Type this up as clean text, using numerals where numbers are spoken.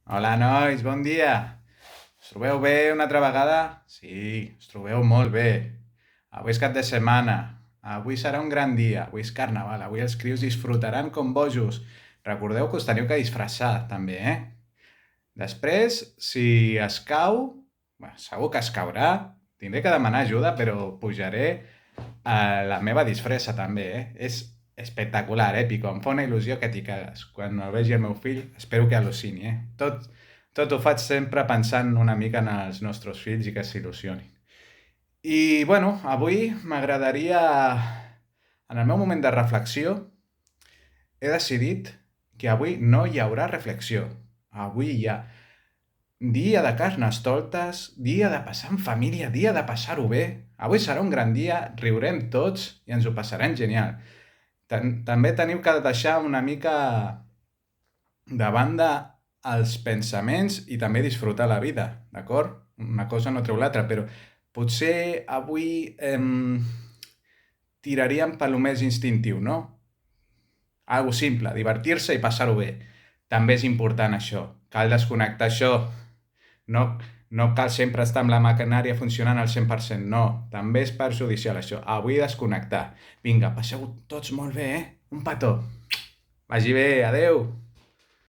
Hola, nois, bon dia. Us trobeu bé una altra vegada? Sí, us trobeu molt bé. Avui és cap de setmana. Avui serà un gran dia. Avui és carnaval. Avui els crios disfrutaran com bojos. Recordeu que us teniu que disfressar, també, eh? Després, si es cau, bé, segur que es caurà, tindré que demanar ajuda, però pujaré a la meva disfressa també, eh? És espectacular, èpico, em fa una il·lusió que t'hi cagues. Quan el vegi el meu fill, espero que al·lucini, eh? Tot ho faig sempre pensant una mica en els nostres fills i que s'il·lusionin. I, bueno, avui m'agradaria, en el meu moment de reflexió, he decidit que avui no hi haurà reflexió. Avui hi ha dia de carnestoltes, dia de passar en família, dia de passar-ho bé. Avui serà un gran dia, riurem tots i ens ho passarem genial. També teniu que deixar una mica de banda els pensaments i també disfrutar la vida, d'acord? Una cosa no treu l'altra, però potser avui tiraríem per lo més instintiu, no? Algo simple, divertir-se i passar-ho bé. També és important això. Cal desconnectar això. No, no cal sempre estar amb la maquinària funcionant al 100%, no. També és perjudicial això. Avui desconnectar. Vinga, passeu tots molt bé, eh? Un petó. Vagi bé, adeu.